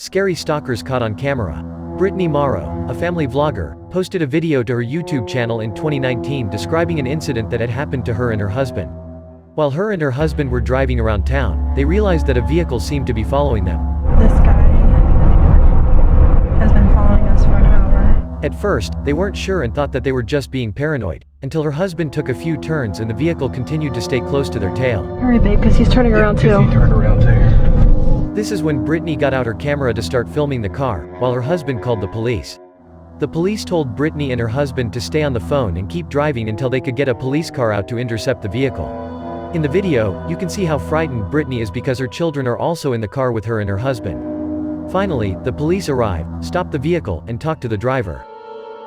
Scary stalkers caught on camera. Brittany Morrow, a family vlogger, posted a video to her YouTube channel in 2019 describing an incident that had happened to her and her husband. While her and her husband were driving around town, they realized that a vehicle seemed to be following them. This guy has been following us for an hour. At first, they weren't sure and thought that they were just being paranoid, until her husband took a few turns and the vehicle continued to stay close to their tail. Hurry, babe, because he's turning around too. He turned around too. This is when Brittany got out her camera to start filming the car, while her husband called the police. The police told Brittany and her husband to stay on the phone and keep driving until they could get a police car out to intercept the vehicle. In the video, you can see how frightened Brittany is because her children are also in the car with her and her husband. Finally, the police arrived, stopped the vehicle, and talked to the driver.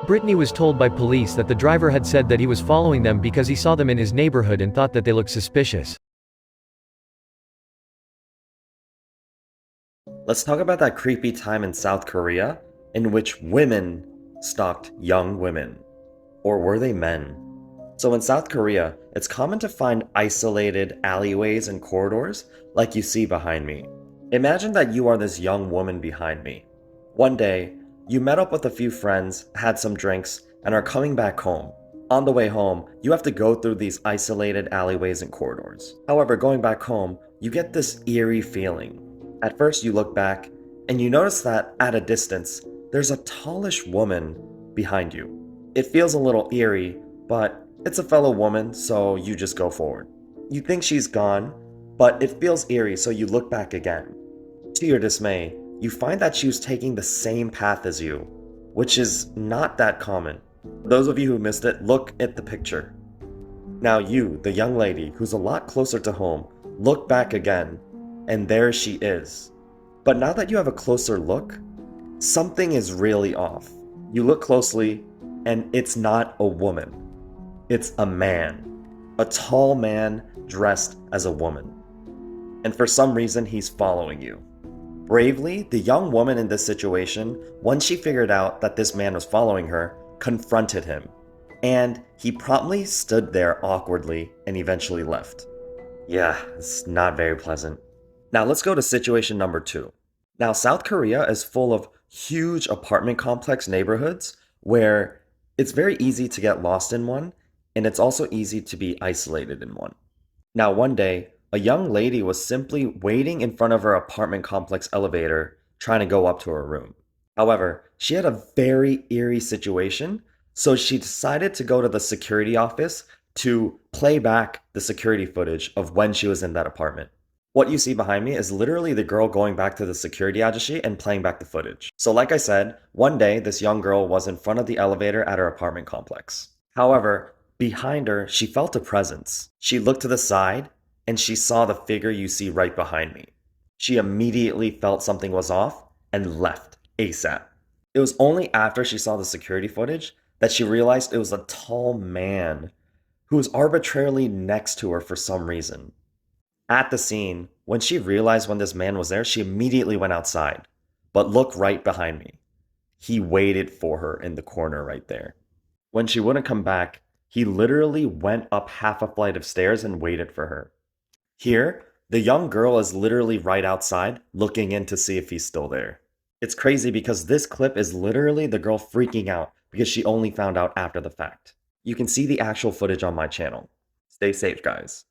Brittany was told by police that the driver had said that he was following them because he saw them in his neighborhood and thought that they looked suspicious. Let's talk about that creepy time in South Korea in which women stalked young women. Or were they men? So in South Korea, it's common to find isolated alleyways and corridors like you see behind me. Imagine that you are this young woman behind me. One day, you met up with a few friends, had some drinks, and are coming back home. On the way home, you have to go through these isolated alleyways and corridors. However, going back home, you get this eerie feeling. At first, you look back, and you notice that at a distance, there's a tallish woman behind you. It feels a little eerie, but it's a fellow woman, so you just go forward. You think she's gone, but it feels eerie, so you look back again. To your dismay, you find that she was taking the same path as you, which is not that common. Those of you who missed it, look at the picture. Now you, the young lady who's a lot closer to home, look back again, and there she is. But now that you have a closer look, something is really off. You look closely, and it's not a woman. It's a man. A tall man dressed as a woman. And for some reason, he's following you. Bravely, the young woman in this situation, once she figured out that this man was following her, confronted him. And he promptly stood there awkwardly and eventually left. Yeah, it's not very pleasant. Now let's go to situation number 2. Now South Korea is full of huge apartment complex neighborhoods where it's very easy to get lost in one, and it's also easy to be isolated in one. Now one day, a young lady was simply waiting in front of her apartment complex elevator trying to go up to her room. However, she had a very eerie situation, so she decided to go to the security office to play back the security footage of when she was in that apartment. What you see behind me is literally the girl going back to the security agency and playing back the footage. So like I said, one day this young girl was in front of the elevator at her apartment complex. However, behind her, she felt a presence. She looked to the side and she saw the figure you see right behind me. She immediately felt something was off and left ASAP. It was only after she saw the security footage that she realized it was a tall man who was arbitrarily next to her for some reason. At the scene, when she realized when this man was there, she immediately went outside. But look right behind me. He waited for her in the corner right there. When she wouldn't come back, he literally went up half a flight of stairs and waited for her. Here, the young girl is literally right outside, looking in to see if he's still there. It's crazy because this clip is literally the girl freaking out because she only found out after the fact. You can see the actual footage on my channel. Stay safe, guys.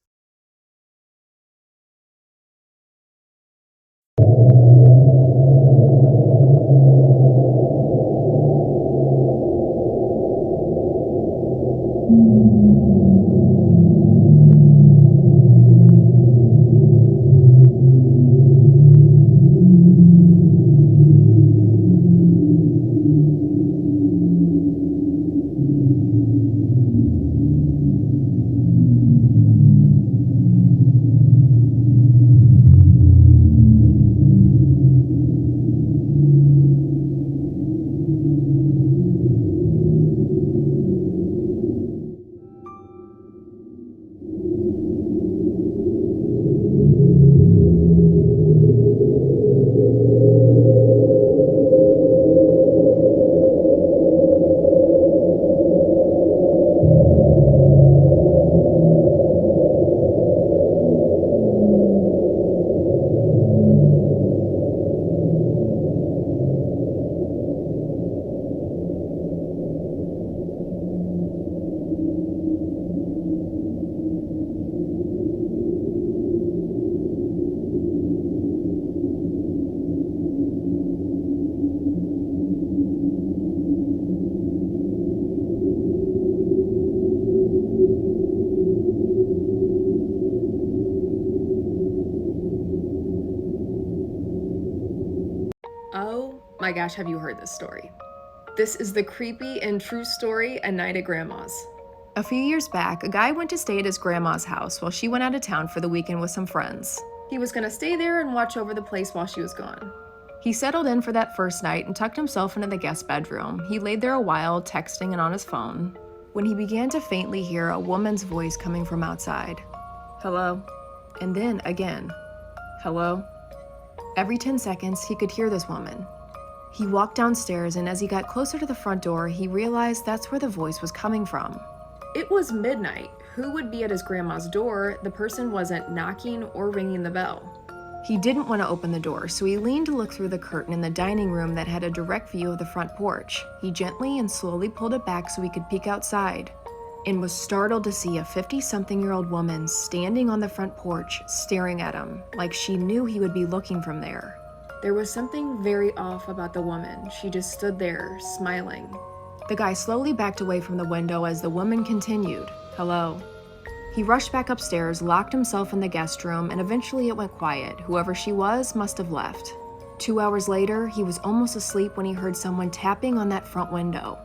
Oh my gosh, have you heard this story? This is the creepy and true story, A Night at Grandma's. A few years back, a guy went to stay at his grandma's house while she went out of town for the weekend with some friends. He was gonna stay there and watch over the place while she was gone. He settled in for that first night and tucked himself into the guest bedroom. He laid there a while, texting and on his phone, when he began to faintly hear a woman's voice coming from outside. Hello? And then again, hello? Every 10 seconds, he could hear this woman. He walked downstairs, and as he got closer to the front door, he realized that's where the voice was coming from. It was midnight. Who would be at his grandma's door? The person wasn't knocking or ringing the bell. He didn't want to open the door, so he leaned to look through the curtain in the dining room that had a direct view of the front porch. He gently and slowly pulled it back so he could peek outside, and was startled to see a 50-something-year-old woman standing on the front porch, staring at him, like she knew he would be looking from there. There was something very off about the woman. She just stood there, smiling. The guy slowly backed away from the window as the woman continued, hello. He rushed back upstairs, locked himself in the guest room, and eventually it went quiet. Whoever she was must have left. 2 hours later, he was almost asleep when he heard someone tapping on that front window.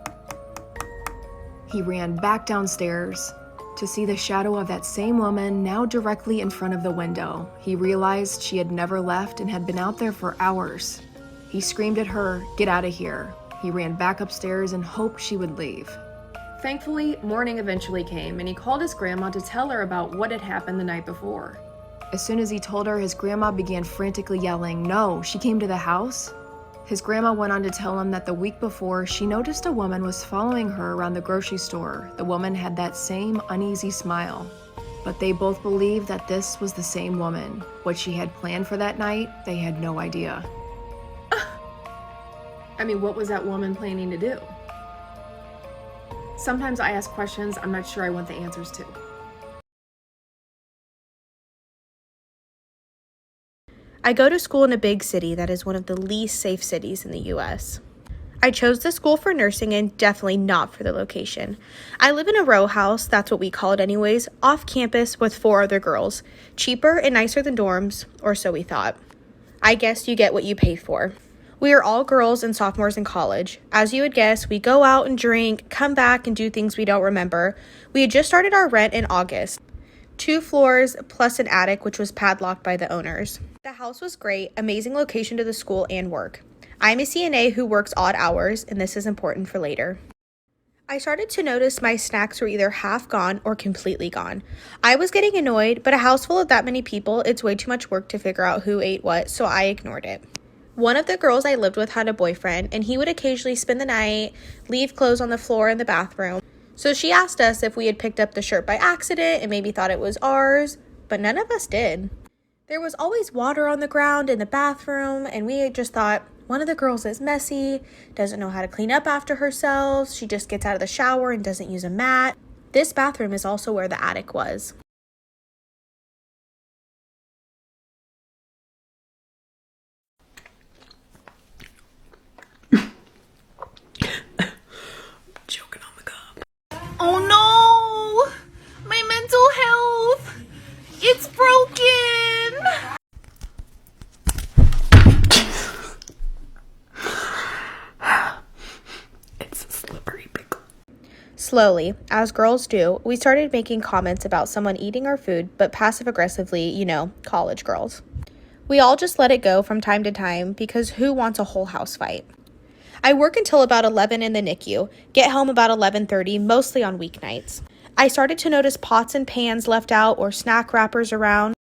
He ran back downstairs to see the shadow of that same woman now directly in front of the window. He realized she had never left and had been out there for hours. He screamed at her, "Get out of here." He ran back upstairs and hoped she would leave. Thankfully, morning eventually came, and he called his grandma to tell her about what had happened the night before. As soon as he told her, his grandma began frantically yelling, "No, she came to the house?" His grandma went on to tell him that the week before, she noticed a woman was following her around the grocery store. The woman had that same uneasy smile. But they both believed that this was the same woman. What she had planned for that night, they had no idea. I mean, what was that woman planning to do? Sometimes I ask questions I'm not sure I want the answers to. I go to school in a big city that is one of the least safe cities in the US. I chose the school for nursing and definitely not for the location. I live in a row house, that's what we call it anyways, off campus with 4 other girls. Cheaper and nicer than dorms, or so we thought. I guess you get what you pay for. We are all girls and sophomores in college. As you would guess, we go out and drink, come back and do things we don't remember. We had just started our rent in August. 2 floors plus an attic, which was padlocked by the owners. The house was great, amazing location to the school and work. I'm a CNA who works odd hours, and this is important for later. I started to notice my snacks were either half gone or completely gone. I was getting annoyed, but a house full of that many people, it's way too much work to figure out who ate what, so I ignored it. One of the girls I lived with had a boyfriend, and he would occasionally spend the night, leave clothes on the floor in the bathroom. So she asked us if we had picked up the shirt by accident and maybe thought it was ours, but none of us did. There was always water on the ground in the bathroom, and we had just thought, one of the girls is messy, doesn't know how to clean up after herself, she just gets out of the shower and doesn't use a mat. This bathroom is also where the attic was. Choking on the cup. Oh no! My mental health! It's broken! It's a slippery pickle. Slowly, as girls do, we started making comments about someone eating our food, but passive-aggressively, college girls. We all just let it go from time to time because who wants a whole house fight? I work until about 11 in the NICU, get home about 11:30, mostly on weeknights. I started to notice pots and pans left out or snack wrappers around.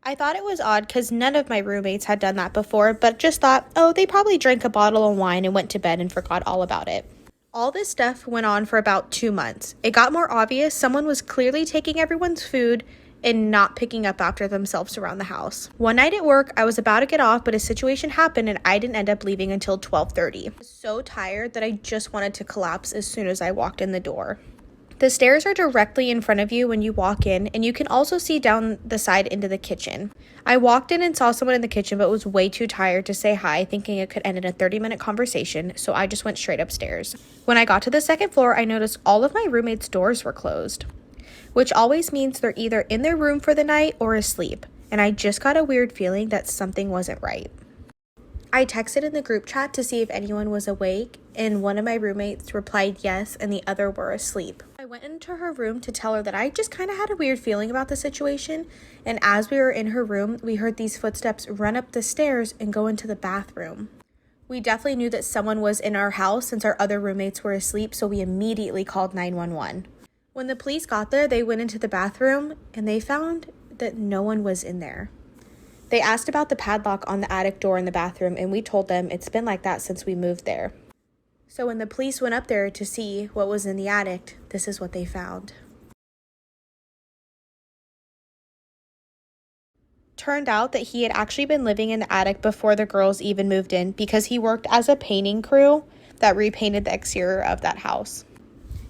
I thought it was odd because none of my roommates had done that before, but just thought, oh, they probably drank a bottle of wine and went to bed and forgot all about it. All this stuff went on for about 2 months. It got more obvious someone was clearly taking everyone's food and not picking up after themselves around the house. One night at work, I was about to get off, but a situation happened and I didn't end up leaving until 12:30. I was so tired that I just wanted to collapse as soon as I walked in the door. The stairs are directly in front of you when you walk in, and you can also see down the side into the kitchen. I walked in and saw someone in the kitchen, but was way too tired to say hi, thinking it could end in a 30-minute conversation, so I just went straight upstairs. When I got to the second floor, I noticed all of my roommates' doors were closed, which always means they're either in their room for the night or asleep, and I just got a weird feeling that something wasn't right. I texted in the group chat to see if anyone was awake, and one of my roommates replied yes, and the other were asleep. I went into her room to tell her that I just kind of had a weird feeling about the situation, and as we were in her room, we heard these footsteps run up the stairs and go into the bathroom. We definitely knew that someone was in our house since our other roommates were asleep, so we immediately called 911. When the police got there, they went into the bathroom, and they found that no one was in there. They asked about the padlock on the attic door in the bathroom, and we told them it's been like that since we moved there. So when the police went up there to see what was in the attic, this is what they found. Turned out that he had actually been living in the attic before the girls even moved in because he worked as a painting crew that repainted the exterior of that house.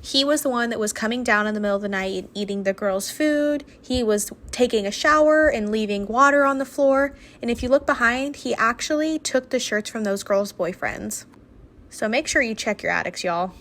He was the one that was coming down in the middle of the night and eating the girls' food. He was taking a shower and leaving water on the floor. And if you look behind, he actually took the shirts from those girls' boyfriends. So make sure you check your attics, y'all.